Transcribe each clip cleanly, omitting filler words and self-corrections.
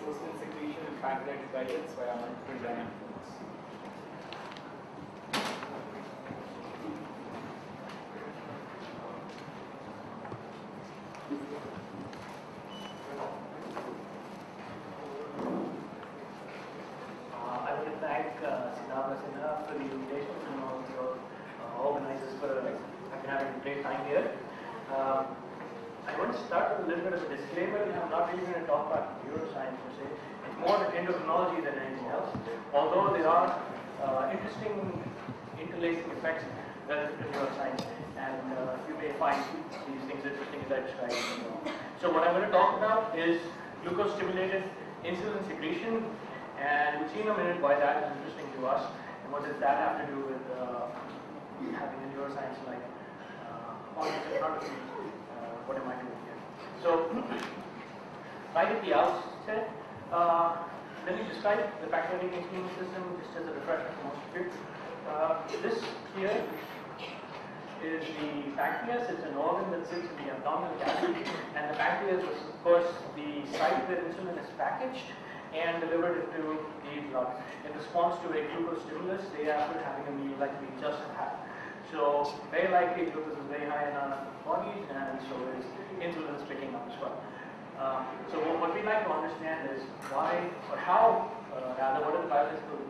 insulin secretion in pancreatic islets via multiple dynamics. I want to thank Sinha for the invitation and also organizers for I've been having a great time here. I want to start with a little bit of a disclaimer. I'm not really going to talk about neuroscience per se. It's more endocrinology than anything else. Although there are interesting interlacing effects relative to neuroscience, and you may find these things interesting as I described. So what I'm going to talk about is glucose-stimulated insulin secretion, and we'll see in a minute why that is interesting to us, and what does that have to do with having a neuroscience like audience in front of me. What am I doing here? So, right at the outset, let me describe the pancreatic insulin system just as a refresher for most of you. This here is the pancreas. It's an organ that sits in the abdominal cavity, and the pancreas is, of course, the site where insulin is packaged and delivered into the blood in response to a glucose stimulus day after having a meal like we just had. So very likely glucose is very high in our bodies, and so is insulin is picking up as well. So what we like to understand is why or how, rather, what are the biological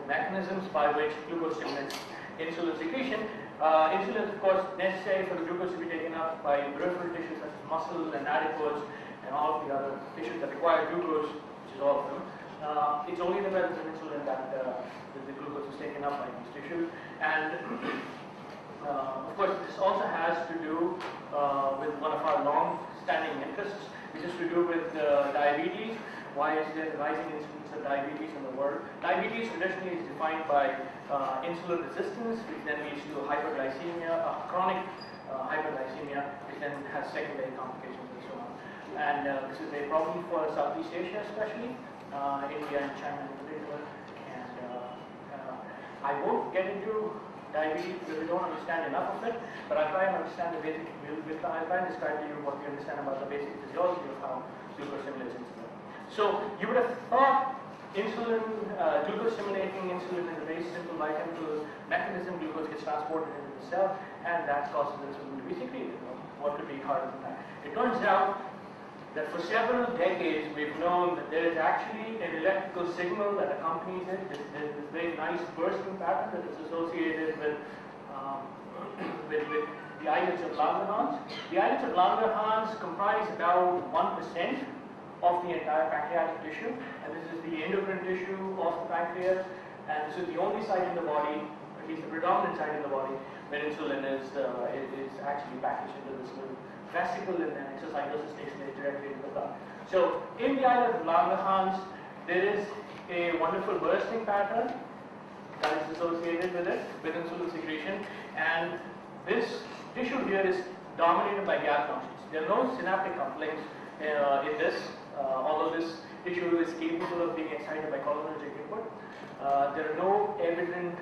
mechanisms by which glucose stimulates insulin secretion. Insulin is, of course, necessary for the glucose to be taken up by peripheral tissues such as muscle and adipose and all of the other tissues that require glucose, which is all of them. It's only in the presence of insulin that the glucose is taken up by these tissues. And of course, this also has to do with one of our long-standing interests, which is to do with diabetes. Why is there rising incidence of diabetes in the world? Diabetes traditionally is defined by insulin resistance, which then leads to hyperglycemia, chronic hyperglycemia, which then has secondary complications and so on. And this is a problem for Southeast Asia, especially India and China in particular. And I won't get into diabetes because we don't understand enough of it, but I'll try and understand the basic, I'll try and describe to you what we understand about the basic physiology of how glucose stimulates insulin. So you would have thought insulin, glucose stimulating insulin is a very simple biochemical mechanism. Glucose gets transported into the cell, and that causes insulin to be secreted. What could be harder than that? It turns out that for several decades we've known that there is actually an electrical signal that accompanies it. There's this very nice bursting pattern that is associated with the islets of Langerhans. The islets of Langerhans comprise about 1% of the entire pancreatic tissue, and this is the endocrine tissue of the pancreas, and this is the only site in the body, at least the predominant site in the body, where insulin is actually packaged into this little vesicle, and then exocytosis takes place directly into the blood. So in the islet of Langerhans, there is a wonderful bursting pattern that is associated with it, with insulin secretion, and this tissue here is dominated by gap junctions. There are no synaptic couplings in this, although this tissue is capable of being excited by cholinergic input. There are no evident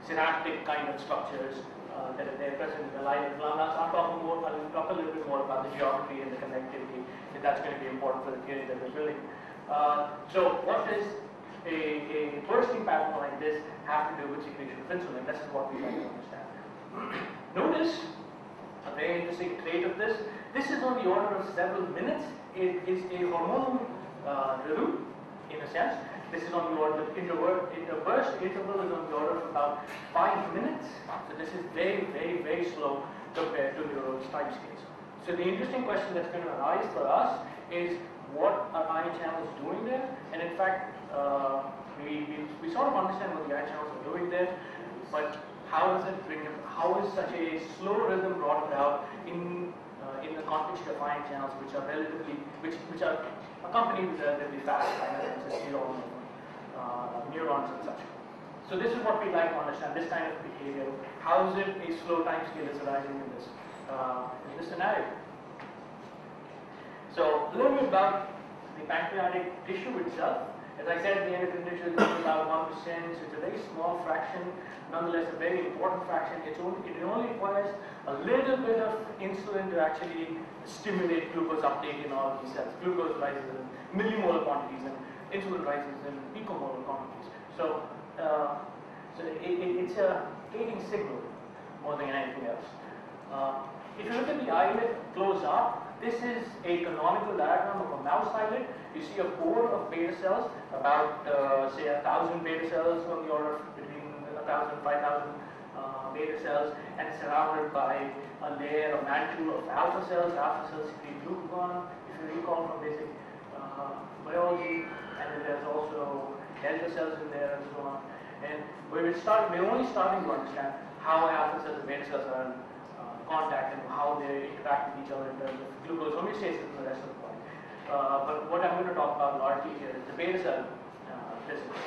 synaptic kind of structures that are there present in the line of Langerhans. I'll talk a little bit more about the geometry and the connectivity, if that's going to be important for the theory that we're building. So what does a bursting pattern like this have to do with secretion of insulin? This is what we like to understand. Notice a very interesting trait of this. This is on the order of several minutes. It is a hormonal review, in a sense. This is on the order of burst interval is on the order of about 5 minutes. So this is very, very, very slow compared to neuronal time scales. So the interesting question that's going to arise for us is, what are ion channels doing there? And in fact, we sort of understand what the ion channels are doing there, but how does it bring up? How is such a slow rhythm brought about in the context of ion channels, which are relatively, which are accompanied with relatively fast neurons and such. So this is what we like to understand, this kind of behavior. How is it a slow time scale is arising in this scenario? So a little bit about the pancreatic tissue itself. As I said, the endocrine tissue is about 1%, so it's a very small fraction, nonetheless a very important fraction. It only requires a little bit of insulin to actually stimulate glucose uptake in all of these cells. Glucose rises in millimolar quantities and insulin rises in picomolar quantities. So, it's a gating signal more than anything else. If you look at the islet close up, this is a canonical diagram of a mouse islet. You see a core of beta cells, about say 1,000 beta cells on the order of between 1,000 and 5,000 beta cells, and surrounded by a layer of mantle of alpha cells. Alpha cells secrete glucagon, if you recall from basic biology, and then there's also delta cells in there and so on. And we're only starting to understand how alpha cells and beta cells are in contact and how they interact with each other in terms of glucose homeostasis and the rest of the body. But what I'm going to talk about largely here is the beta cell physics.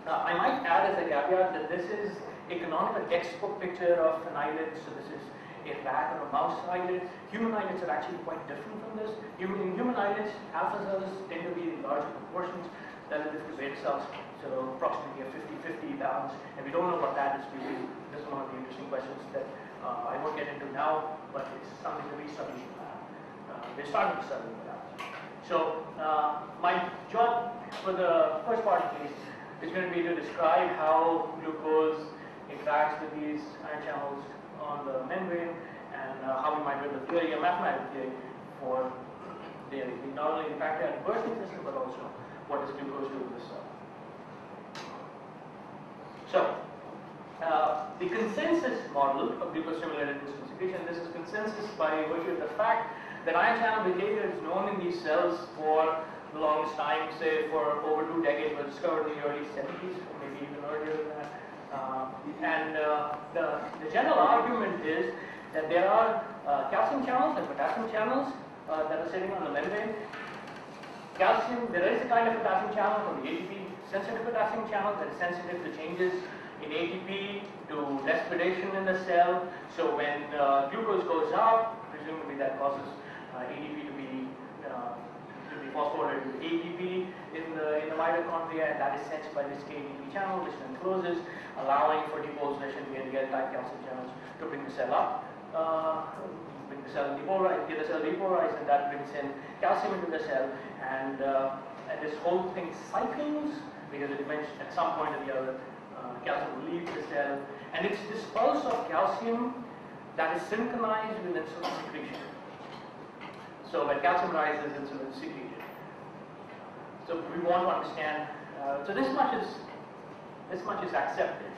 I might add as a caveat that this is a canonical textbook picture of an islet. So this is a rat or a mouse islet. Human islets are actually quite different from this. In human islets, alpha cells tend to be in larger proportions relative to beta cells. So approximately a 50-50 balance. And we don't know what that is due to. This is one of the interesting questions that I won't get into now, but it's something that we study in the lab. We're starting to study in the lab. So my job for the first part at least is going to be to describe how glucose interacts with these ion channels on the membrane, and how we might build a theory, a mathematical theory for not only the pancreatic bursting system, but also what does glucose do to the cell. So, the consensus model of glucose-stimulated insulin secretion, this is consensus by virtue of the fact that ion channel behavior is known in these cells for the longest time, say for over 2 decades, was discovered in the early 70s, or maybe even earlier than that. The general argument is that there are calcium channels and potassium channels that are sitting on the membrane. Calcium, there is a kind of potassium channel from the ATP sensitive potassium channel that is sensitive to changes in ATP, to despedation in the cell. So when glucose goes up, presumably that causes ATP to be phosphorylated with ATP in the mitochondria, and that is sensed by this ATP channel, which then closes, allowing for depolarization via the L-type calcium channels to bring the cell up, bring the cell depolarized, get the cell depolarized, and that brings in calcium into the cell, and this whole thing cycles because it mentioned at some point or the other calcium will leave the cell, and it's this pulse of calcium that is synchronized with insulin secretion. So when calcium rises, insulin is secreted. So we want to understand. So this much is accepted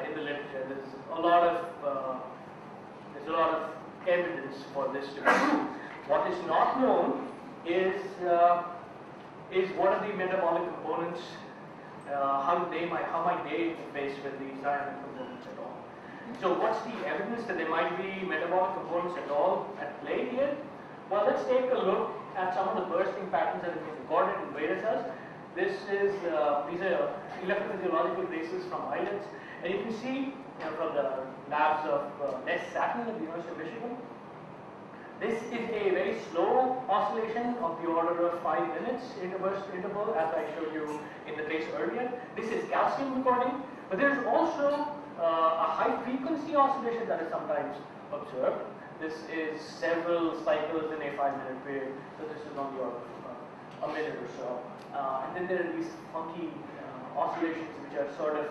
in the literature. There's a lot of evidence for this to be true. What is not known is what are the metabolic components. How might they interface with these ionic components at all? So what's the evidence that there might be metabolic components at all at play here? Well, let's take a look at some of the bursting patterns that have been recorded in beta cells. These are electrophysiological traces from islets, and you can see from the labs of Les Satin at the University of Michigan. This is a very slow oscillation of the order of 5 minutes interval, as I showed you in the trace earlier. This is calcium recording, but there is also a high frequency oscillation that is sometimes observed. This is several cycles in a 5-minute period, so this is on the order of a minute or so. And then there are these funky oscillations which are sort of,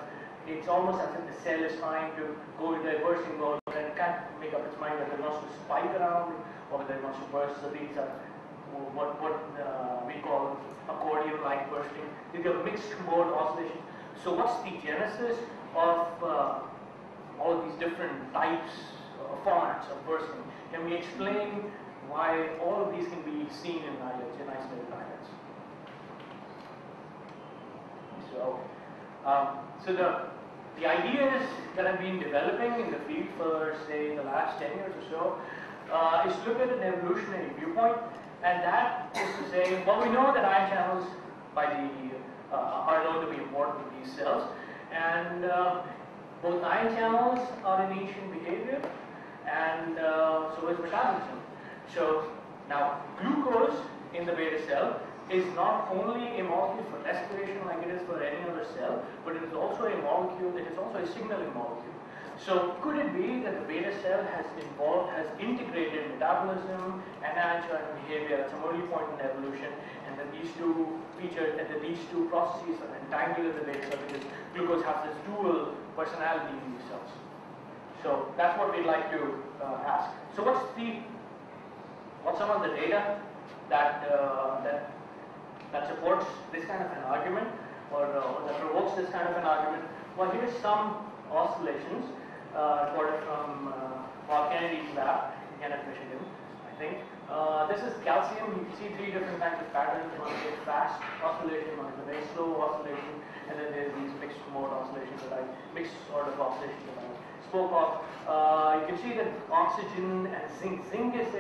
it's almost as if the cell is trying to go into a bursting mode and it can't make up its mind whether it wants to spike around or whether it wants to burst. So these are what we call accordion-like bursting. These are mixed mode oscillations. So what's the genesis of all of these different types formats of bursting? Can we explain why all of these can be seen in islets, in isolated islets? So the ideas that have been developing in the field for say the last 10 years or so is to look at an evolutionary viewpoint, and that is to say, well, we know that ion channels are known to be important in these cells, and both ion channels are in ancient behavior, and so is metabolism. So now glucose in the beta cell is not only a molecule for respiration like it is for any other cell, but it is also a molecule, it is also a signaling molecule. So could it be that the beta cell has integrated metabolism and anti-angiogenic behavior at some early point in evolution, and that these two features, and that these two processes are entangled in the beta cell because glucose has this dual personality in these cells. So that's what we'd like to ask. So what's some of the data that supports this kind of an argument, or that provokes this kind of an argument? Well, here's some oscillations recorded from Paul Kennedy's lab in Kennett, Michigan, I think. This is calcium. You can see three different kinds of patterns. One is a fast oscillation, one is a very slow oscillation, and then there's these mixed mode oscillations mixed sort of oscillations that I spoke of. You can see that oxygen and zinc is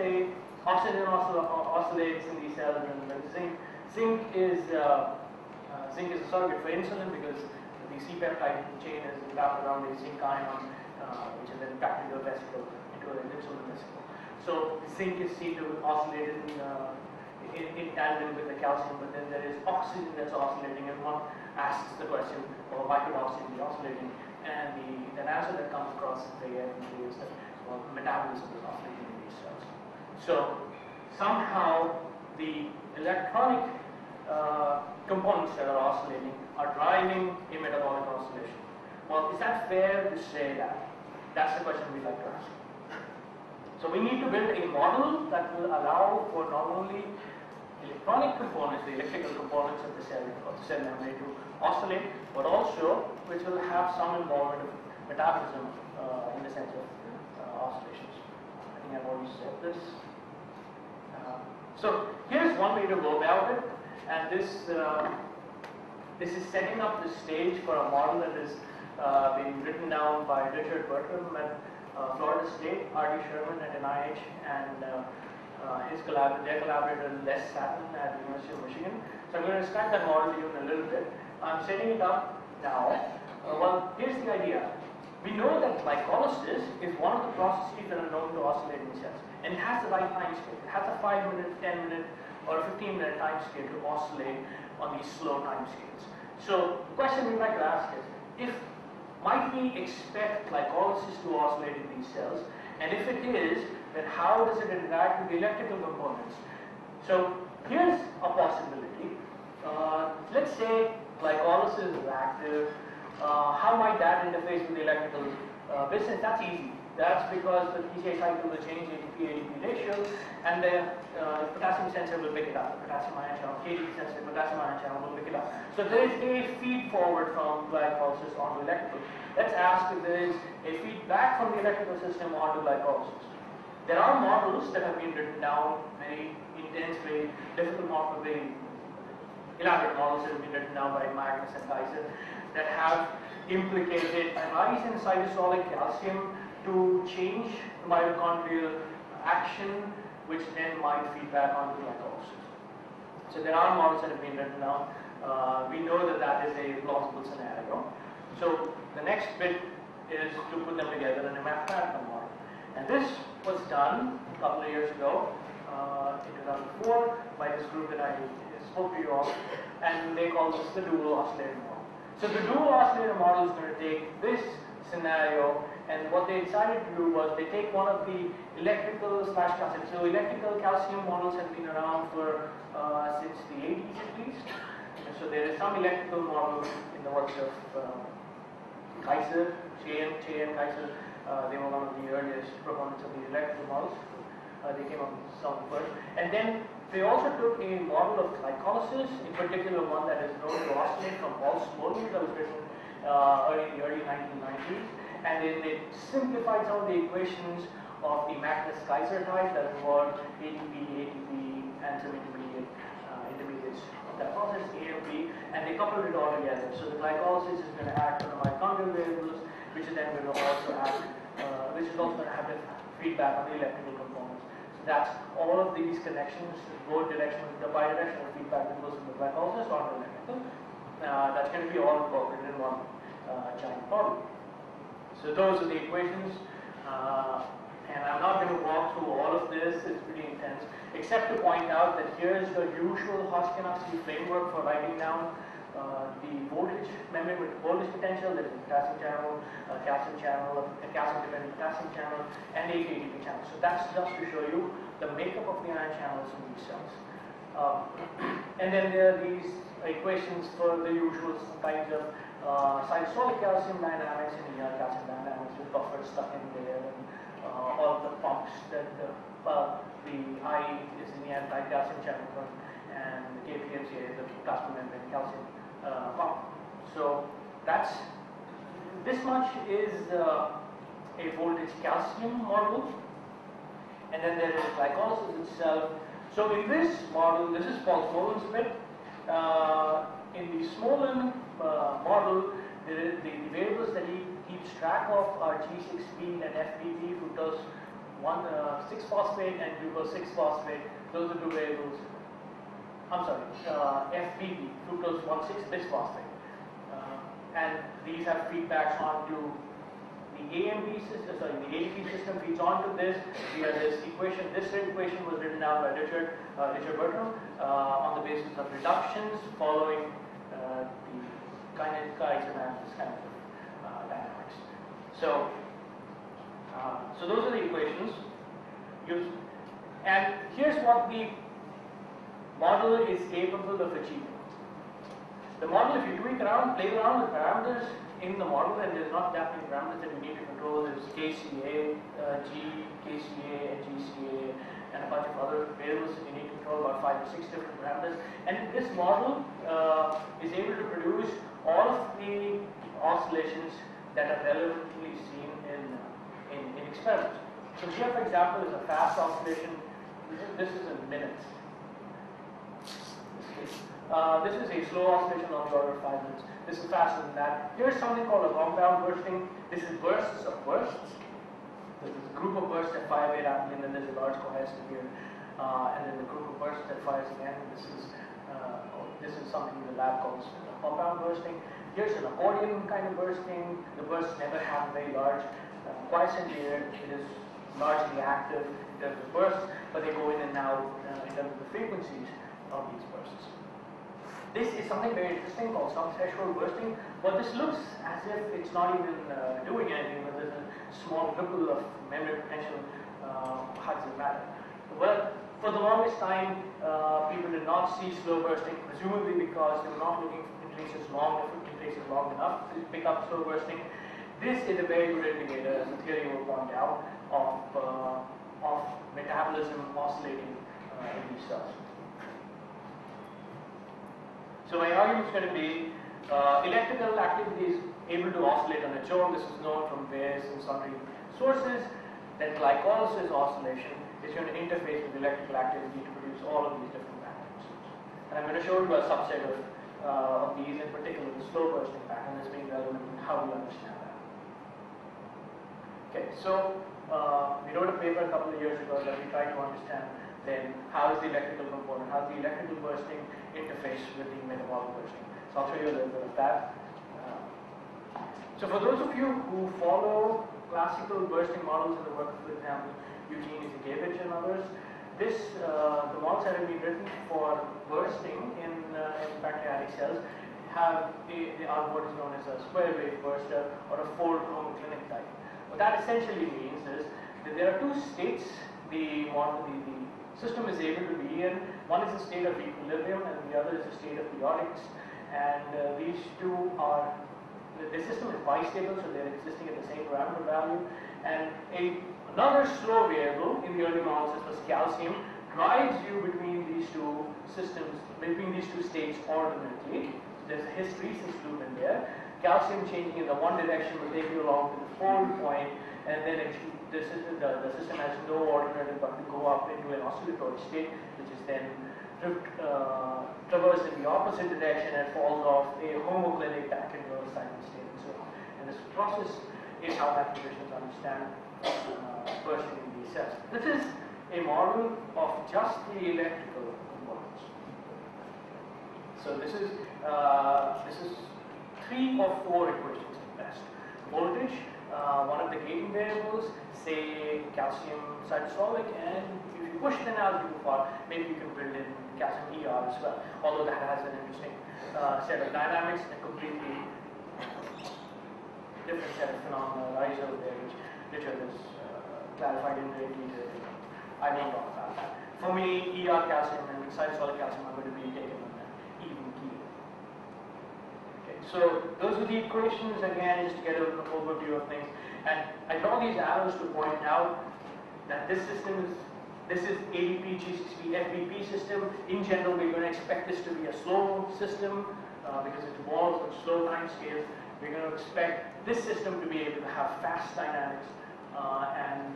oxygen oscillates in these cells, and zinc is a surrogate for insulin because the C-peptide chain is wrapped around a zinc ion, which is then packed into a vesicle, into an insulin vesicle. So zinc is seen to oscillate in tandem with the calcium, but then there is oxygen that's oscillating, and one asks the question, well, why could oxygen be oscillating? And the answer that comes across the end is that, well, metabolism is oscillating in these cells. So somehow the electronic components that are oscillating are driving a metabolic oscillation. Well, is that fair to say that? That's the question we'd like to ask. So we need to build a model that will allow for not only electronic components, the electrical components of the cell membrane to oscillate, but also which will have some involvement of metabolism in the sense of oscillations. I think I've already said this. So here's one way to go about it, and this is setting up the stage for a model that is being written down by Richard Bertram at Florida State, R.D. Sherman at NIH, and their collaborator Les Satin at the University of Michigan. So I'm going to describe that model to you in a little bit. I'm setting it up now. Well, here's the idea. We know that glycolysis is one of the processes that are known to oscillate in cells, and it has the right time scale. It has a 5-minute, 10-minute, or a 15-minute time scale to oscillate on these slow time scales. So the question we'd like to ask is, might we expect glycolysis to oscillate in these cells? And if it is, then how does it interact with the electrical components? So here's a possibility. Let's say glycolysis is active. How might that interface with the electrical business? That's easy. That's because the PCA cycle will change ATP-ADP ratio, and the potassium sensor will pick it up. The potassium ion channel, KD sensor, potassium ion channel will pick it up. So there is a feed forward from glycolysis onto electrical. Let's ask if there is a feedback from the electrical system onto glycolysis. There are models that have been written down, very intense, very difficult models, very elaborate models that have been written down by Magnus and Kaiser that have implicated a rise in cytosolic calcium to change the mitochondrial action, which then might feed back onto glycolysis. So there are models that have been written down. We know that that is a plausible scenario. So the next bit is to put them together in a mathematical model. And this was done a couple of years ago, in 2004, by this group that I spoke to you all, and they call this the Dual-Oscillator Model. So the Dual-Oscillator Model is going to take this scenario, and what they decided to do was they take one of the electrical / calcium. So electrical calcium models have been around for since the 80s at least. And so there is some electrical model in the works of Kaiser, Che and Kaiser. They were one of the earliest proponents of these electrical models. They came up with some first. And then they also took a model of glycolysis, in particular one that is known to oscillate from Paul Smolny that was written in the early 1990s. And then they simplified some of the equations of the Magnus-Kaiser type that involved ATP, and some intermediates of that process, A and B, and they coupled it all together. So the glycolysis is going to act on the mitochondrial variables, which is then going to also act, which is also going to have the feedback on the electrical components. So that's all of these connections, both directional, the bidirectional feedback that goes from the glycolysis onto the electrical. That's going to be all incorporated in one giant model. So those are the equations, And I'm not going to walk through all of this, it's pretty intense, except to point out that here's the usual Homogenized framework for writing down the voltage, memory with voltage potential, there's a potassium channel, a calcium channel, a calcium-dependent potassium channel, and a ATP channel. So that's just to show you the makeup of the ion channels in these cells. And then there are these equations for the usual kinds of cytosolic calcium dynamics and calcium dynamics with buffers stuck in there, and all the pumps that the I is in the anti-calcium channel pump, and the KPMCA is the plasma membrane calcium pump. So this much is a voltage calcium model, and then there is glycolysis itself. So in this model, this is called Smolen's bit. In the Smolen model, the variables that he keeps track of are G6P and FPP, fructose 6-phosphate and glucose 6-phosphate. Those are two variables. I'm sorry, FPP, fructose 1,6-bisphosphate. And these have feedbacks onto the AMP system, the ADP system feeds onto this via this equation. This equation was written down by Richard Bertram on the basis of reductions following the kinetics and this kind of dynamics. So those are the equations used. And here's what the model is capable of achieving. The model, if you tweak around, play around with parameters in the model, and there's not that many parameters that we need to control. There's KCA, KCA, and GCA, and a bunch of other variables that you need to control, about 5 or 6 different parameters. And this model is able to produce all of the oscillations that are relevantly seen in experiments. So here, for example, is a fast oscillation. This is in minutes. This is a slow oscillation on the order of 5 minutes. This is faster than that. Here's something called a compound bursting. This is bursts of bursts. This is a group of bursts that fire very rapidly, and then there's a large cohesive here. And then the group of bursts that fires again. This is something in the lab called compound bursting. Here's an accordion kind of bursting. The bursts never happen very large. Quiescent here, it is largely active in terms of bursts, but they go in and out in terms of the frequencies of these bursts. This is something very interesting called sub-threshold bursting, but this looks as if it's not even doing anything, but there's a small ripple of memory potential. How does it matter? Well, for the longest time, people did not see slow bursting, presumably because they were not looking for traces long enough to pick up slow bursting. This is a very good indicator, as the theory will point out, of metabolism oscillating in these cells. So my argument is going to be electrical activity is able to oscillate on its own. This is known from various and sundry sources, that glycolysis oscillation is going to interface with electrical activity to produce all of these different patterns. And I'm going to show you a subset of these, in particular the slow bursting pattern, as being relevant in how we understand that. Okay, so we wrote a paper a couple of years ago that we tried to understand then how is the electrical component, how is the electrical bursting interface with the metabolic bursting. So I'll show you a little bit of that. So for those of you who follow classical bursting models in the work of, for example, Eugene Izagevich and others, the models that have been written for bursting in pancreatic cells have what is known as a square wave burster or a fold homoclinic type. What that essentially means is that there are two states the system is able to be in. One is a state of equilibrium and the other is a state of chaotics. And these two are, the system is bistable, so they're existing at the same parameter value. And another slow variable in the early models was calcium, drives you between these two systems, between these two states ordinately. So there's a hysteresis loop in there. Calcium changing in the one direction will take you along to the fold point, and then the system has no alternative but to go up into an oscillatory state, which is then traversed in the opposite direction and falls off a homoclinic back into a cycle state and so on. And this process is how mathematicians understand bursting in these cells. This is a model of just the electrical components. So this is 3 or 4 equations at best. Voltage, one of the gating variables, say calcium cytosolic, and if you push the analogy too far, maybe you can build in calcium ER as well, although that has an interesting set of dynamics and completely different set of phenomena arise over there, which Richard has clarified in great detail. I won't talk about that. For me, ER calcium and cytosolic calcium are going to be taken on an even key. Okay, so those are the equations, again, just to get an overview of things. And I draw these arrows to point out that this system is ADP, G6P, FBP system. In general, we're going to expect this to be a slow system because it involves a slow time scale. We're going to expect this system to be able to have fast dynamics and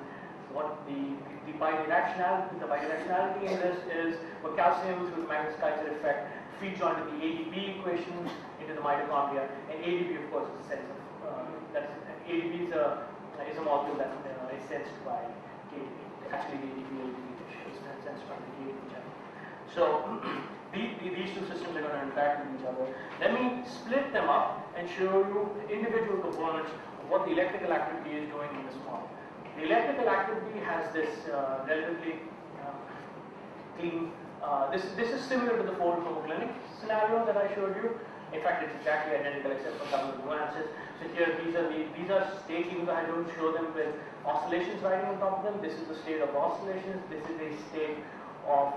what the bidirectionality in this is for calcium through the macroscopic effect feeds onto the ADP equations into the mitochondria, and ADP of course is a sense of ADP is a molecule that is sensed by KDP. Actually, the ADP is sensed by the KDP channel. So these two systems are going to interact with each other. Let me split them up and show you individual components of what the electrical activity is doing in this model. The electrical activity has this relatively clean. This is similar to the fold homoclinic scenario that I showed you. In fact, it's exactly identical except for a couple of nuances. So here, these are states, even though I don't show them with oscillations riding on top of them. This is the state of oscillations. This is a state of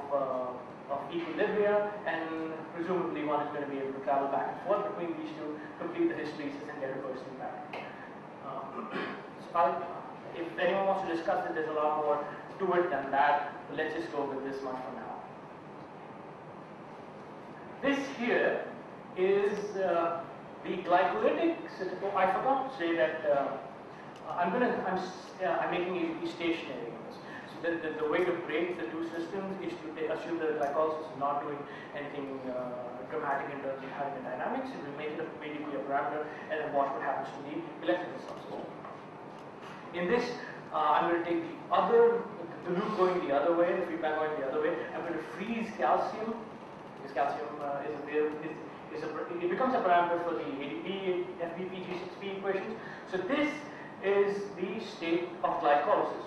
equilibria, and presumably one is going to be able to travel back and forth between these two, complete the hysteresis, and get a bursting back. If anyone wants to discuss it, there's a lot more to it than that. But let's just go with this much for now. This here is the glycolytic system. Oh, I forgot to say that I'm making it stationary. So the way to break the two systems is to assume that glycolysis is not doing anything dramatic in terms of having the dynamics. It will make it immediately a parameter, and then watch what happens to the electrical subsystem. In this, I'm going to take the loop going the other way, the feedback going the other way. I'm going to freeze calcium, because calcium it becomes a parameter for the ADP, FBP, G6P equations. So this is the state of glycolysis.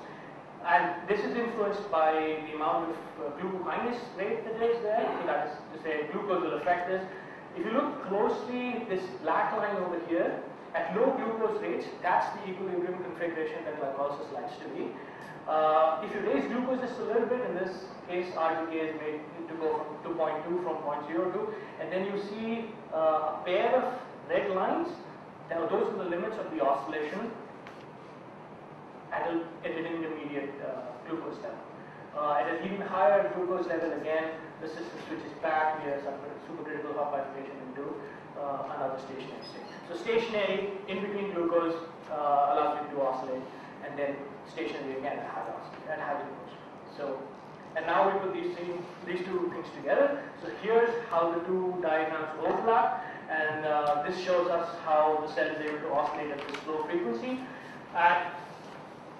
And this is influenced by the amount of glucokinase rate that is there. So that is to say, glucose will affect this. If you look closely, this black line over here, at low glucose rates, that's the equilibrium configuration that glycolysis likes to be. If you raise glucose just a little bit, in this case RGK is made to go from 2.2 from 0.02, and then you see a pair of red lines. Those are the limits of the oscillation at an intermediate glucose level. At an even higher glucose level, again, the system switches back via supercritical hot bifurcation into another stationary state. So stationary in between glucose allows you to oscillate, and then stationary again at high glucose. So, and now we put these two things together. So here's how the two diagrams overlap, and this shows us how the cell is able to oscillate at this low frequency. At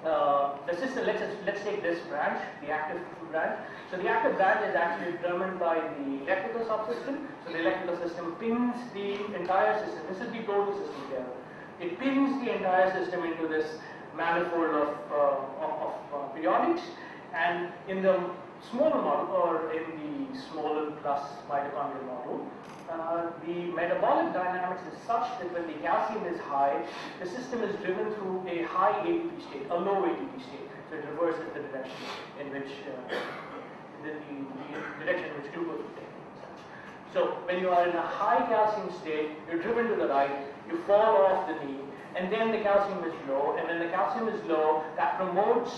the system, let's take this branch, the active branch. So the active branch is actually determined by the electrical subsystem. So the electrical system pins the entire system. This is the total system here. It pins the entire system into this manifold of periodics. And in the smaller model, or in the smaller plus mitochondrial model, the metabolic dynamics is such that when the calcium is high, the system is driven through a high ATP state, a low ATP state. So it reverses the direction in which the direction in which glucose is taken. So when you are in a high calcium state, you're driven to the right, you fall off the knee, and then the calcium is low, and when the calcium is low, that promotes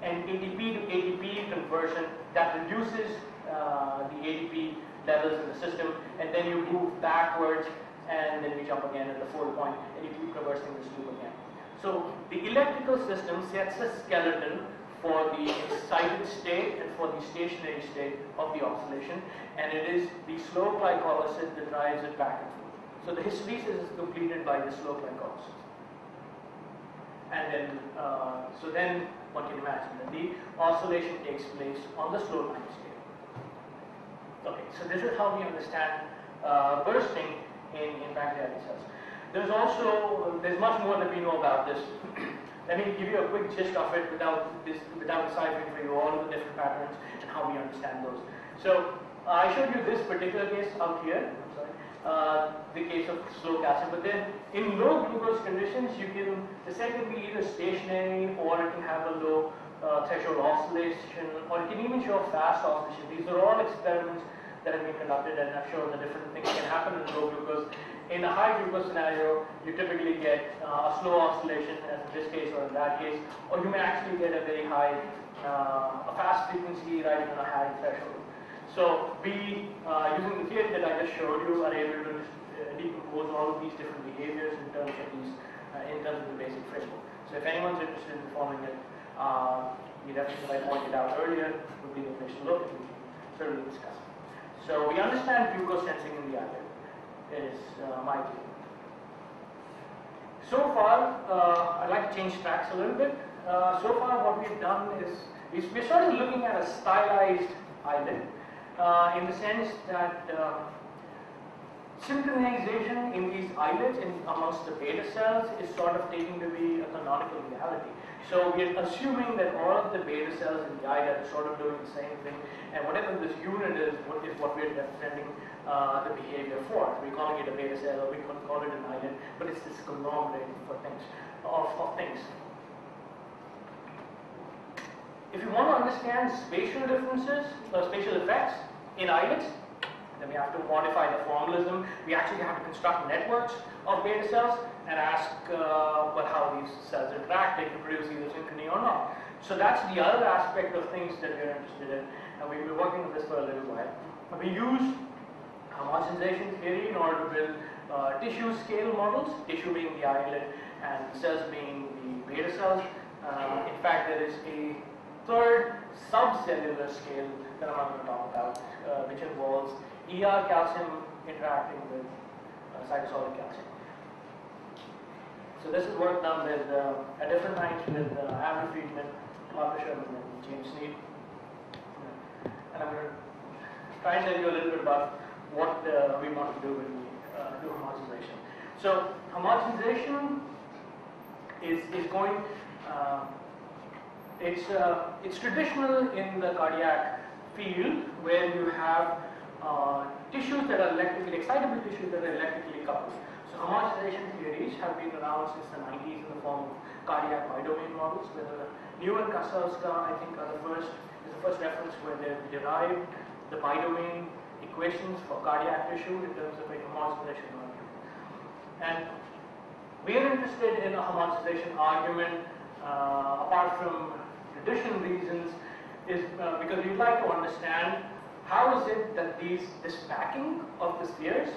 an ATP to ATP conversion that reduces the ATP levels in the system, and then you move backwards, and then you jump again at the fold point, and you keep reversing this loop again. So the electrical system sets a skeleton for the excited state and for the stationary state of the oscillation, and it is the slow glycolysis that drives it back and forth. So the hysteresis is completed by the slow glycolysis. And then, so then one can imagine that the oscillation takes place on the slow time scale. Okay, so this is how we understand bursting in pancreatic cells. there's much more that we know about this. Let me give you a quick gist of it without deciphering for you all of the different patterns and how we understand those. So I showed you this particular case out here. I'm sorry, the case of slow calcium. But then in low glucose conditions, the cell can be either stationary or it can have a low threshold oscillation, or it can even show fast oscillation. These are all experiments that have been conducted and have shown the different things can happen in low glucose. In a high glucose scenario, you typically get a slow oscillation, as in this case or in that case, or you may actually get a very high, a fast frequency rather than a high threshold. So we, using the theory that I just showed you, are able to decompose all of these different behaviors in terms of the basic framework. So if anyone's interested in following it, the references I pointed out earlier would be the place to look, and we can certainly discuss it. So we understand glucose sensing in the islet. Is my view. So far, I'd like to change tracks a little bit. So far, what we've done is we're sort of looking at a stylized islet in the sense that synchronization in these islets amongst the beta cells is sort of taking to be a canonical reality. So we're assuming that all of the beta cells in the islet are sort of doing the same thing, and whatever this unit is what we're representing the behavior for. We're calling it a beta cell, or we can call it an islet, but it's this conglomerate of things. If you want to understand spatial differences or spatial effects in islets, then we have to modify the formalism. We actually have to construct networks of beta cells and ask how these cells interact. They can produce either synchrony or not. So that's the other aspect of things that we're interested in, and we've been working on this for a little while. We use homogenization theory in order to build tissue scale models, tissue being the islet and cells being the beta cells. In fact, there is a third subcellular scale that I'm not going to talk about, which involves ER calcium interacting with cytosolic calcium. So this is work done with at different times with Amber Friedman, Martha Sherman, and James Sneed. And I'm going to try and tell you a little bit about what we want to do when we do homogenization. So homogenization is going. It's traditional in the cardiac field where you have tissues that are electrically excitable, tissues that are electrically coupled. So homogenization theories have been around since the 90s in the form of cardiac bidomain models, where the New and Kasalska, I think, is the first reference where they derived the bidomain equations for cardiac tissue in terms of a homogenization argument. And we are interested in a homogenization argument, apart from traditional reasons, is because we'd like to understand how is it that this packing of the spheres,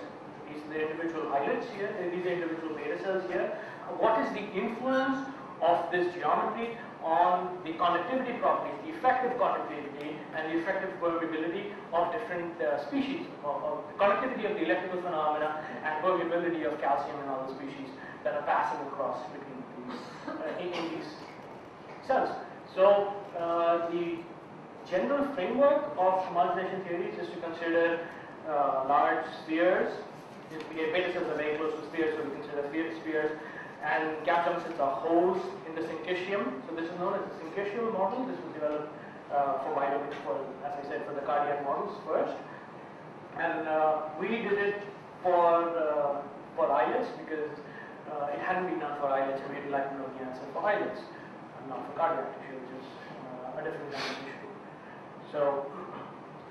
these are the individual islets here, these are individual beta cells here, what is the influence of this geometry on the conductivity properties, the effective conductivity and the effective permeability of different species, of the conductivity of the electrical phenomena and permeability of calcium and other species that are passing across between these in these cells. So the general framework of homogenization theories is to consider large spheres. Beta cells are very close to spheres, so we consider spheres. And gap junctions are holes in the syncytium. So this is known as the syncytial model. This was developed for bidomain, as I said, for the cardiac models first. And we did it for islets because it hadn't been done for islets, and we'd like to know the answer for islets, and not for cardiac tissue, which is a different kind of issue. So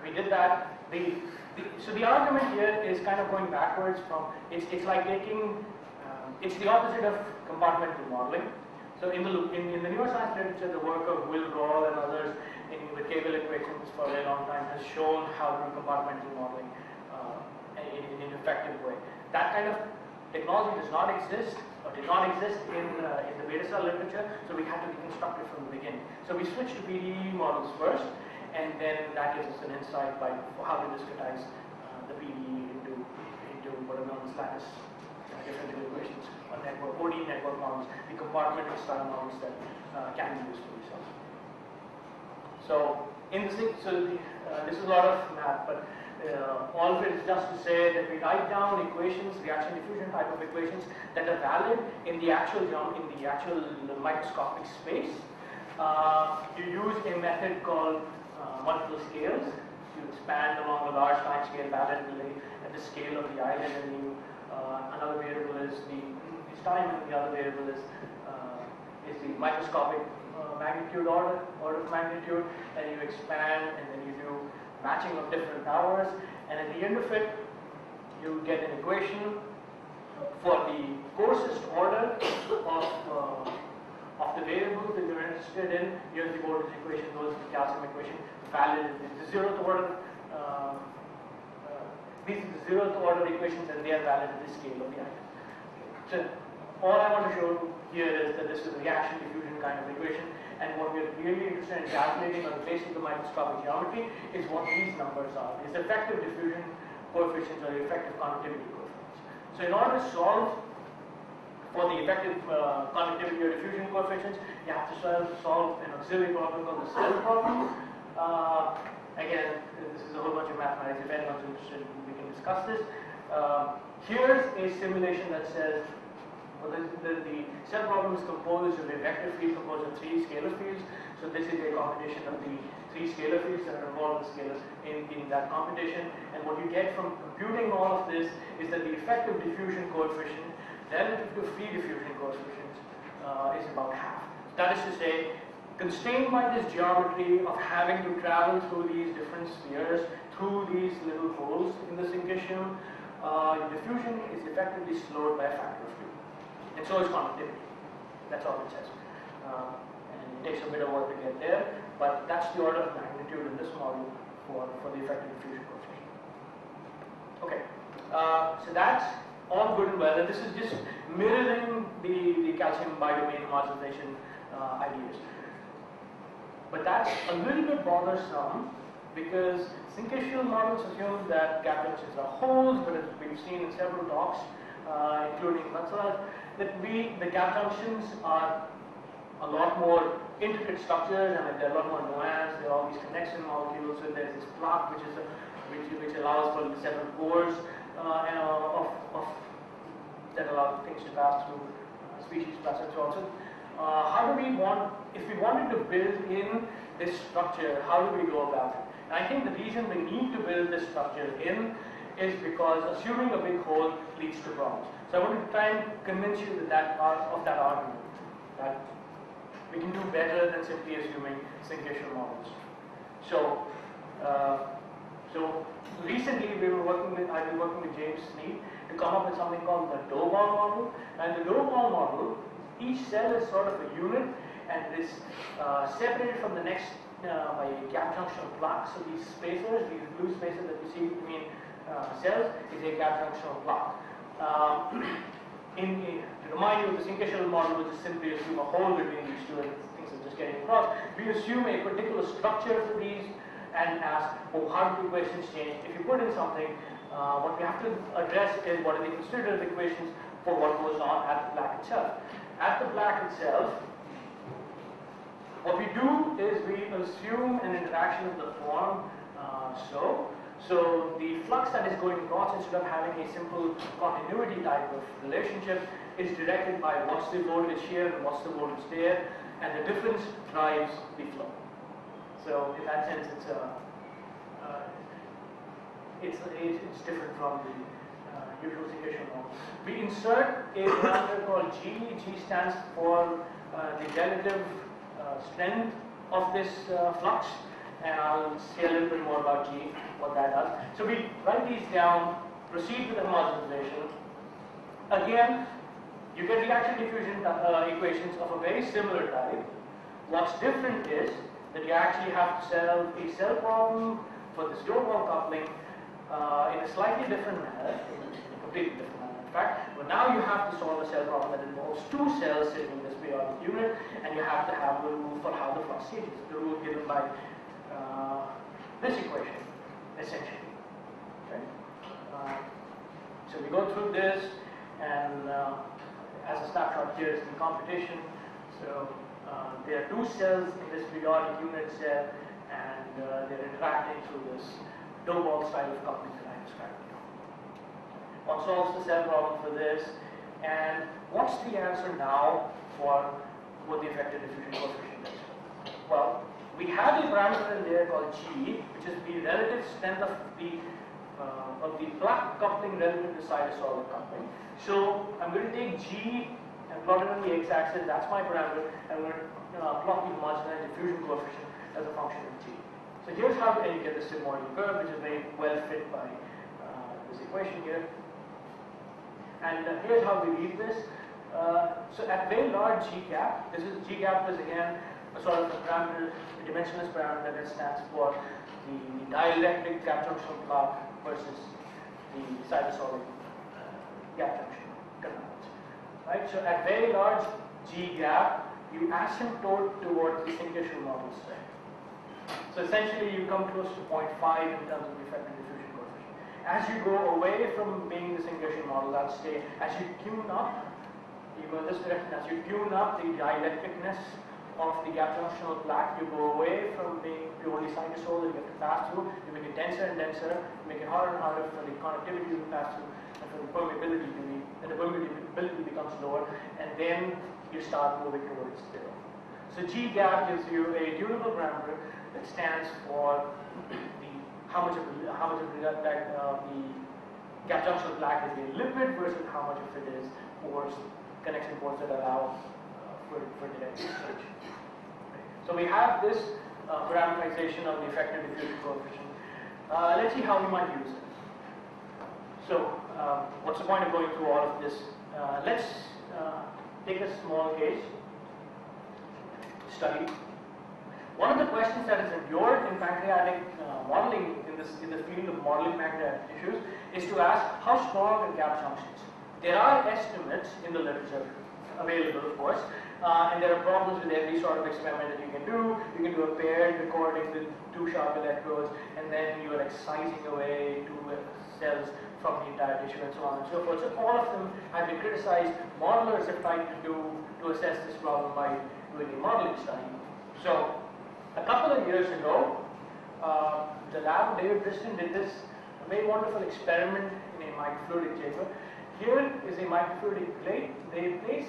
we did that. So the argument here is kind of going backwards from, it's like taking, it's the opposite of compartmental modeling. So in the neuroscience literature, the work of Will Gall and others in the cable equations for a very long time has shown how to do compartmental modeling in an effective way. That kind of technology does not exist, or did not exist in the beta cell literature, so we had to reconstruct it from the beginning. So we switched to PDE models first, and then that gives us an insight by how to discretize the PDE into what are known as lattice differential equations or network, OD network models, the compartmental style models that can be used for these cells. So this is a lot of math, but all of it is just to say that we write down equations, reaction diffusion type of equations that are valid in the actual microscopic space. You use a method called multiple scales. You expand along a large time scale validly at the scale of the islet, and another variable is the time, and the other variable is the microscopic magnitude order of magnitude, and you expand, and then you do matching of different powers, and at the end of it you get an equation for the coarsest order of the variables that you're interested in. Here's the voltage equation, those are the calcium equation, valid is the zeroth order. These are the zeroth order equations, and they are valid at the scale of the item. So all I want to show here is that this is a reaction diffusion kind of equation, and what we're really interested in calculating on the basis of the microscopic geometry is what these numbers are. Is effective diffusion coefficients or effective conductivity coefficients. So in order to solve for the effective conductivity or diffusion coefficients, you have to solve an auxiliary problem called the cell problem. Again, this is a whole bunch of mathematics. If anyone's interested, we can discuss this. Here's a simulation that says, well, the cell problem is composed of a vector field composed of 3 scalar fields. So this is a computation of the 3 scalar fields that are involved in that computation. And what you get from computing all of this is that the effective diffusion coefficient relative to free diffusion coefficient is about half. That is to say, constrained by this geometry of having to travel through these different spheres, through these little holes in the syncytial, diffusion is effectively slowed by a factor of 2. And so is conductivity. That's all it says. And it takes a bit of work to get there, but that's the order of magnitude in this model for the effective diffusion coefficient. Okay, so that's all good and well, and this is just mirroring the calcium bidomain homogenization ideas. But that's a little bit bothersome because syncytial models assume that gap junctions are holes, but as we've seen in several talks, including Matsala, that the gap junctions are a lot more intricate structures, and they're a lot more nuanced. There are all these connection molecules. So there's this plaque which allows for several pores that allow things to pass through species plus and so on. So how do we want, if we wanted to build in this structure, how do we go about it? And I think the reason we need to build this structure in is because assuming a big hole leads to problems. So I want to try and convince you that part of that argument, that we can do better than simply assuming syncytial models. So, recently I've been working with James Sneed to come up with something called the doughball model. And the doughball model, each cell is sort of a unit, and it is separated from the next by a gap junction plaque. So these spacers, these blue spacers that you see between cells, is a gap junction plaque. To remind you, the syncytial model would just simply assume a hole between these two, and things are just getting across. We assume a particular structure for these and ask, well, how do the equations change? If you put in something, what we have to address is what are the constitutive equations for what goes on at the plaque itself. At the plaque itself, what we do is we assume an interaction of the form so the flux that is going across, instead of having a simple continuity type of relationship, is directed by what's the voltage here and what's the voltage there, and the difference drives the flow. So in that sense, it's different from the usual syncytial model. We insert a parameter called G. G stands for the relative strength of this flux, and I'll say a little bit more about G, what that does. So we write these down, proceed with the homogenization. Again, you get reaction diffusion equations of a very similar type. What's different is that you actually have to solve a cell problem for this doughball coupling in a slightly different manner, in a completely different manner. In fact, but now you have to solve a cell problem that involves 2 cells sitting in this periodic unit, and you have to have the rule for how the flux changes, the rule given by this equation, essentially. Okay? So we go through this, and as a snapshot here is the computation. So there are 2 cells in this periodic unit cell, and they're interacting through this doughball style of coupling that I described here. One solves the cell problem for this, and what's the answer now for what the effective diffusion coefficient is? Well, we have a parameter in there called G, which is the relative strength of the plaque coupling relative to cytosolic coupling. So I'm going to take G and plot it on the x-axis. That's my parameter, and we're going to plot the homogenized diffusion coefficient as a function of G. So here's how you get the sigmoidal curve, which is very well fit by this equation here. And here's how we read this. So at very large G gap, G gap is again a sort of a parameter, a dimensionless parameter that stands for the dielectric gap junction plaque versus the cytosolic gap junction canals. Right? So at very large G gap, you asymptote towards the syncytial model state. So essentially you come close to 0.5 in terms of the effective diffusion coefficient. As you go away from being the syncytial model, that state, as you tune up, you go in this direction, as you tune up the dielectricness of the gap junctional plaque, you go away from being purely cytosol that you have to pass through, you make it denser and denser, you make it harder and harder for the conductivity to pass through, and for the permeability to be, and the permeability becomes lower, and then you start moving towards zero. So G gap gives you a tunable parameter that stands for how much of the gap junctional plaque is a lipid versus how much of it is pores, connection pores that allow for direct discharge. So we have this parameterization of the effective diffusion coefficient. Let's see how we might use it. So what's the point of going through all of this? Let's take a small case study. One of the questions that is endured in pancreatic modeling in the field of modeling pancreatic tissues is to ask how strong are gap junctions. There are estimates in the literature available, of course, and there are problems with every sort of experiment that you can do. You can do a paired recording with two sharp electrodes, and then you are excising away two cells from the entire tissue, and so on and so forth. So all of them have been criticized. Modelers have tried to assess this problem by doing a modeling study. So a couple of years ago, the lab of David Briston did this very wonderful experiment in a microfluidic chamber. Here is a microfluidic plate. They place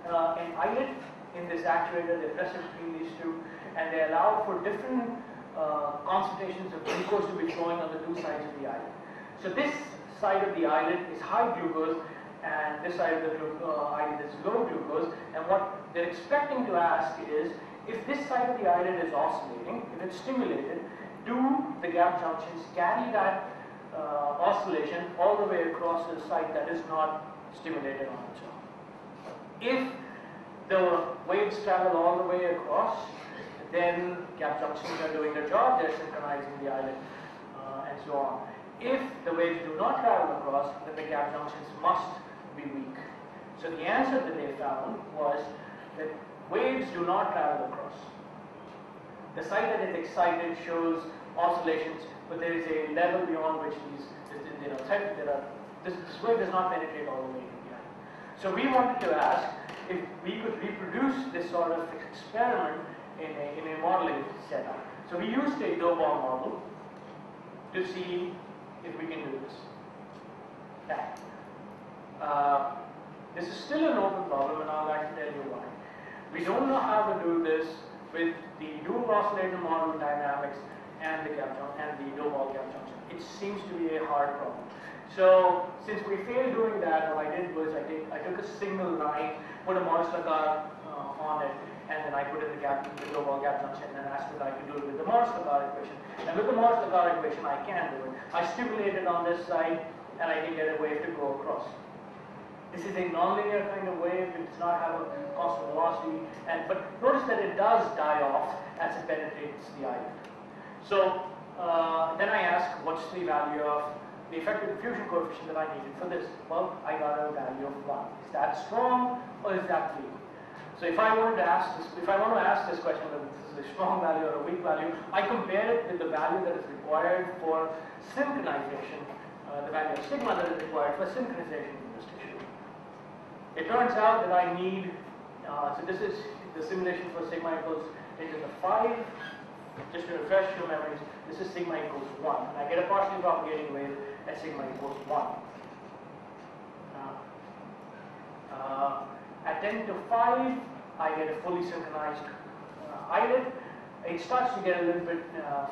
an islet in this actuator, they press it between these two, and they allow for different concentrations of glucose to be flowing on the two sides of the islet. So this side of the islet is high glucose, and this side of the islet is low glucose, and what they're expecting to ask is, if this side of the islet is oscillating, if it's stimulated, do the gap junctions carry that oscillation all the way across to the side that is not stimulated on its own? If the waves travel all the way across, then gap junctions are doing their job, they're synchronizing the islet, and so on. If the waves do not travel across, then the gap junctions must be weak. So the answer that they found was that waves do not travel across. The site that is excited shows oscillations, but there is a level beyond which this wave does not penetrate all the way to the islet. So we wanted to ask if we could reproduce this sort of experiment in a modeling setup. So we used a doughball model to see if we can do this. This is still an open problem, and I'll like to tell you why. We don't know how to do this with the Dual-Oscillator Model dynamics and the doughball gap junction. It seems to be a hard problem. So since we failed doing that, what I did was I took a single line, put a Morse-Lagarde on it, and then I put in the doughball gap junction, and asked if I could do it with the Morse-Lagarde equation. And with the Morse-Lagarde equation, I can do it. I stimulated on this side, and I can get a wave to go across. This is a nonlinear kind of wave. It does not have a constant velocity, but notice that it does die off as it penetrates the islet. So then I asked, what's the value of the effective diffusion coefficient that I needed for this? Well, I got a value of 1. Is that strong or is that weak? So if I want to ask this question, whether this is a strong value or a weak value, I compare it with the value that is required for synchronization, the value of sigma that is required for synchronization in this tissue. It turns out that I need, so this is the simulation for sigma equals 10⁵, just to refresh your memories, this is sigma equals 1. And I get a partially propagating wave at sigma equals 1. At 10 to 5, I get a fully synchronized islet. It starts to get a little bit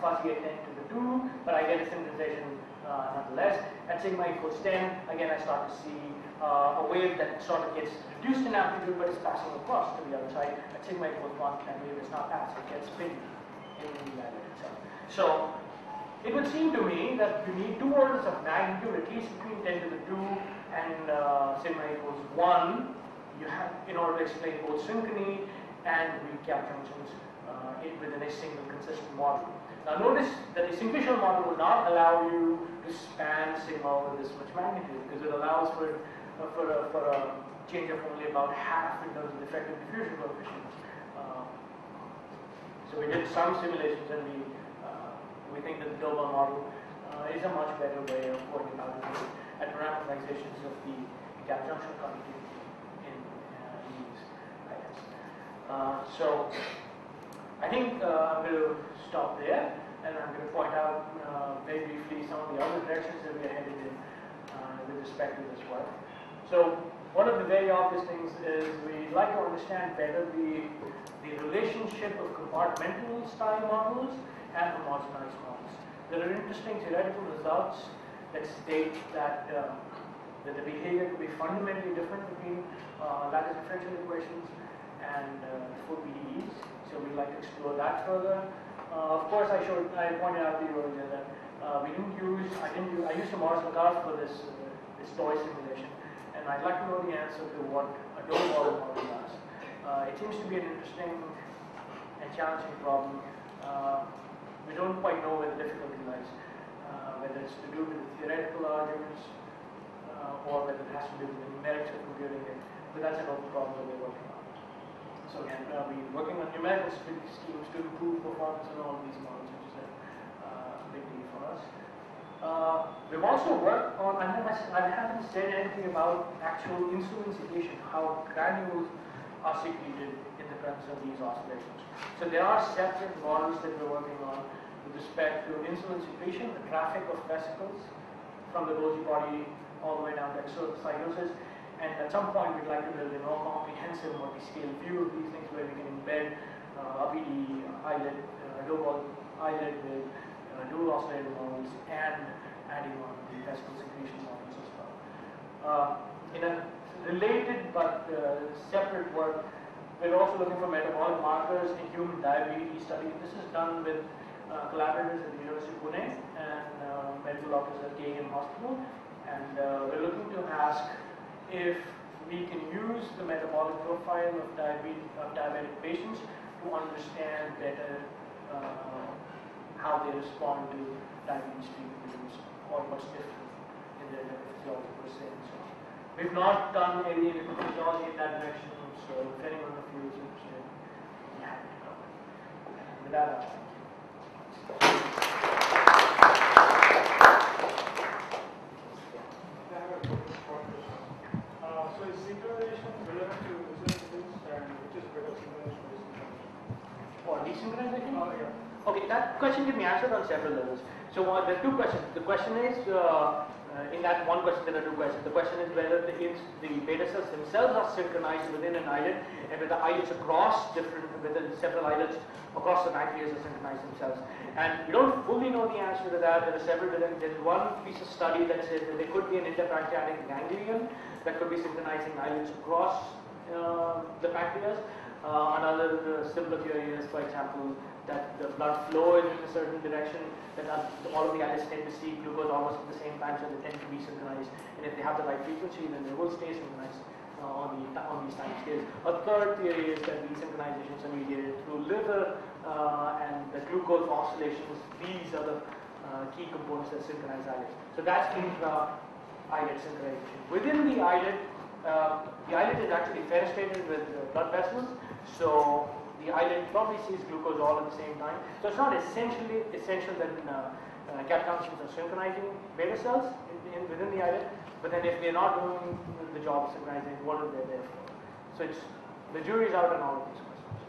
fuzzy at 10 to the 2, but I get a synchronization nonetheless. At sigma equals 10, again I start to see a wave that sort of gets reduced in amplitude but is passing across to the other side. At sigma equals 1, that wave is not passed, it gets pinned in the islet itself. So it would seem to me that you need 2 orders of magnitude, at least between 10 to the 2 and sigma equals 1, you have, in order to explain both synchrony and weak gap junctions within a single consistent model. Now notice that the syncytial model will not allow you to span sigma over this much magnitude, because it allows for a change of only about half in terms of the effective diffusion coefficient. So we did some simulations, and we think that the doughball model is a much better way of going about it at parameterizations of the gap junction conductivity in these items. So I think I'm going to stop there, and I'm going to point out very briefly some of the other directions that we are headed in with respect to this work. So one of the very obvious things is we'd like to understand better the relationship of compartmental style models and homogenized models. There are interesting theoretical results that state that that the behavior could be fundamentally different between lattice differential equations and full PDEs. So we'd like to explore that further. Of course, I pointed out to you earlier that I used a Morrison curve for this toy simulation, and I'd like to know the answer to what a doughball model does. It seems to be an interesting and challenging problem. We don't quite know where the difficulty lies, whether it's to do with the theoretical arguments or whether it has to do with the numerics of computing it. But that's an open problem that we're working on. So again, we're working on numerical schemes to improve performance in all of these models, which is a big deal for us. We've also worked on, I haven't said anything about actual insulin secretion, how granules are secreted in the presence of these oscillations. So there are separate models that we're working on with respect to insulin secretion, the traffic of vesicles from the Golgi body all the way down to exocytosis. And at some point, we'd like to build a more comprehensive multi-scale view of these things where we can embed a PD islet, doughball islet with dual-oscillator models, and adding on the vesicle secretion models as well. In a related but separate work, we're also looking for metabolic markers in human diabetes studies. This is done with collaborators at the University of Pune and medical officers at KEM Hospital. And we're looking to ask if we can use the metabolic profile of diabetic patients to understand better how they respond to diabetes treatment or what's different in their physiology per se. So we've not done any physiology in that direction, so if anyone of you is interested, I'm happy to come. With that, so is synchronization relevant to resonance and which is better synchronization or desynchronization? or desynchronization? Oh, yeah. Okay, that question can be answered on several levels. So there are two questions. The question is, in that one question there are two questions. The question is whether the beta cells themselves are synchronized within an islet, and whether islets across within several islets across the pancreas are synchronized themselves. And we don't fully know the answer to that. There are several. There's one piece of study that says that there could be an interpancreatic ganglion that could be synchronizing islets across the pancreas. Another similar theory is, for example, that the blood flow is in a certain direction, that all of the islets tend to see glucose almost at the same time, so they tend to be synchronized. And if they have the right frequency, then they will stay synchronized on these time scales. A third theory is that these synchronizations are mediated through liver and the glucose oscillations. These are the key components that synchronize islets. So that's intra-islet synchronization. Within the islet is actually fenestrated with blood vessels, so the islet probably sees glucose all at the same time. So it's not essential that gap junctions are synchronizing beta cells within the islet, but then if they're not doing the job of synchronizing, what are they there for? So the jury's out on all of these questions.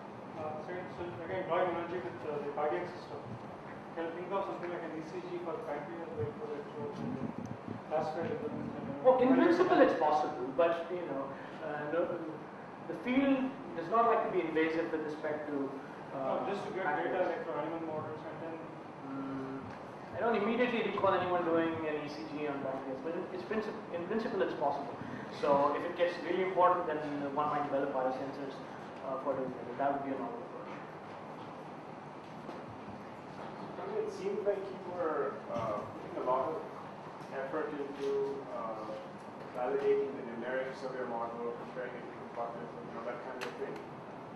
So again, drawing analogy with the cardiac system, can you think of something like an ECG for the pancreas, where for the classified elements? Well, in principle, it's possible, but the field does not like to be invasive with respect to. Just to get data like for animal models, and then. I don't immediately recall anyone doing an ECG on pancreas, but in principle, it's possible. So if it gets really important, then one might develop biosensors for doing that. That would be a novel approach. I mean, it seemed like you were putting a lot of effort into validating the numerics of your model, comparing it to buckets, and that kind of thing.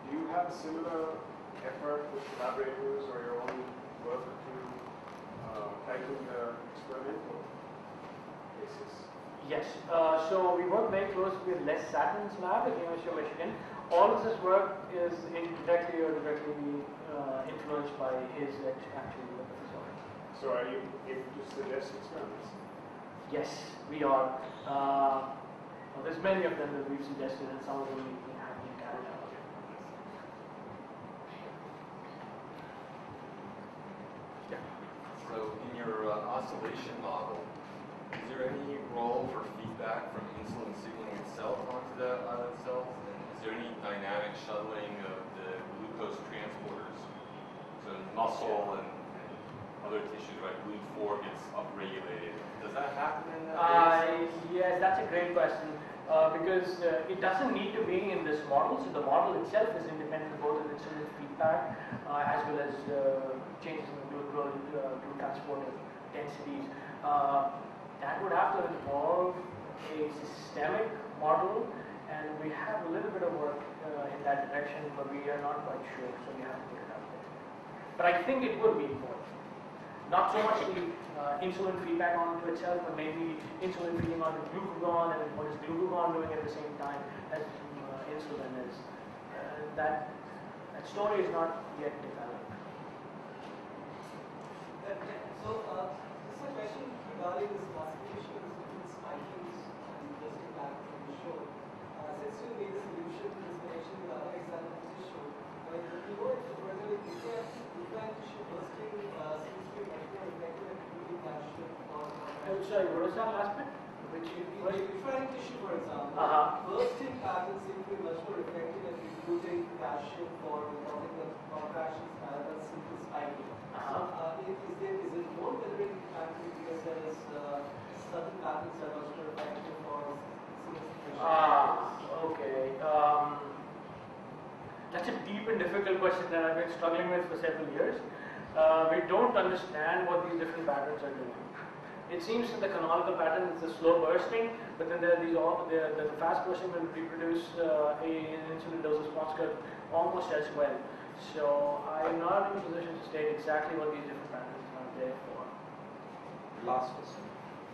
Do you have a similar effort with collaborators or your own work to tighten the experimental basis? Yes. So we work very closely with Les Sattin's lab at the University of Michigan. All of this work is indirectly or directly influenced by his actual work. So are you able to suggest experiments? Yes, we are. Well, there's many of them that we've suggested, and some of them we have been carried out. Yeah. So in your oscillation model, is there any role for feedback from insulin signaling itself onto the islet cells? And is there any dynamic shuttling of the glucose transporters? So in muscle and other tissues, right, GLUT4 gets upregulated. Does that happen in that? Yes, that's a great question. Because it doesn't need to be in this model. So the model itself is independent of both insulin feedback as well as changes in glucose transporter densities. That would have to involve a systemic model, and we have a little bit of work in that direction, but we are not quite sure, so we have to put it out there. But I think it would be important. Not so much the insulin feedback onto itself, but maybe insulin feeding onto glucagon, and what is glucagon doing at the same time as insulin is. That story is not yet developed. So, this is a question regarding this classification between spikings and just back from the show. Since you made a solution to this connection with other examples you showed, you know, further if you have inclined tissue bursting seems to be much more effective at recruiting calcium for. I'm sorry, what was that last bit? Which you Referring tissue, for example, bursting patterns seem to be much more effective at recruiting calcium for causing the contractions rather than simple spiking. Is it more whether in fact because there is certain patterns that are much more effective for okay. That's a deep and difficult question that I've been struggling with for several years. We don't understand what these different patterns are doing. It seems that the canonical pattern is the slow bursting, but then there are the fast bursting will reproduce an insulin dose response curve almost as well. So I'm not in a position to state exactly what these different patterns are there for. Last question.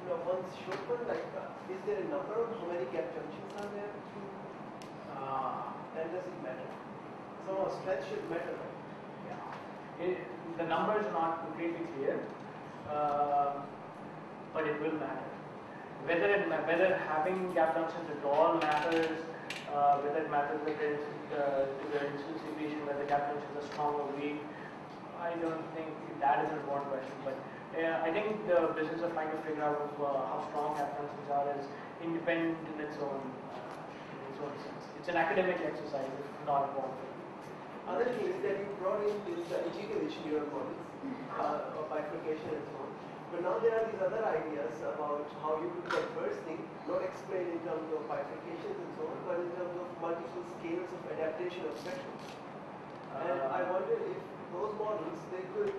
Now, once shown, like, is there a number of how many gap junctions are there? And does it matter? Somehow strength should matter, right? Yeah. The numbers are not completely clear, but it will matter. Whether having gap junctions at all matters, whether it matters to the insulin secretion, whether gap junctions are strong or weak, I don't think that is an important question. But I think the business of trying to figure out how strong gap junctions are is independent in its own sense. It's an academic exercise, it's not important. Other thing is that you brought in this integration neural models of bifurcation and so on. But now there are these other ideas about how you could get bursting, not explained in terms of bifurcations and so on, but in terms of multiple scales of adaptation of spectrums. And I wonder if those models, they could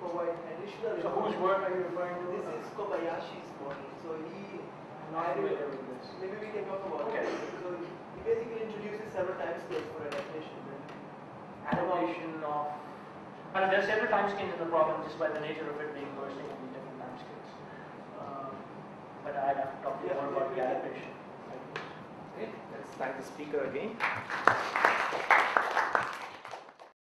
provide additional. So whose work are you referring to? This is Kobayashi's model. So he, maybe we can talk about it. So he basically introduces several time scales for adaptation. Adaptation of. But there are several time scales in the problem just by the nature of it being bursting at these different time scales. But I'd have to talk to you more about the adaptation. Okay, let's thank the speaker again.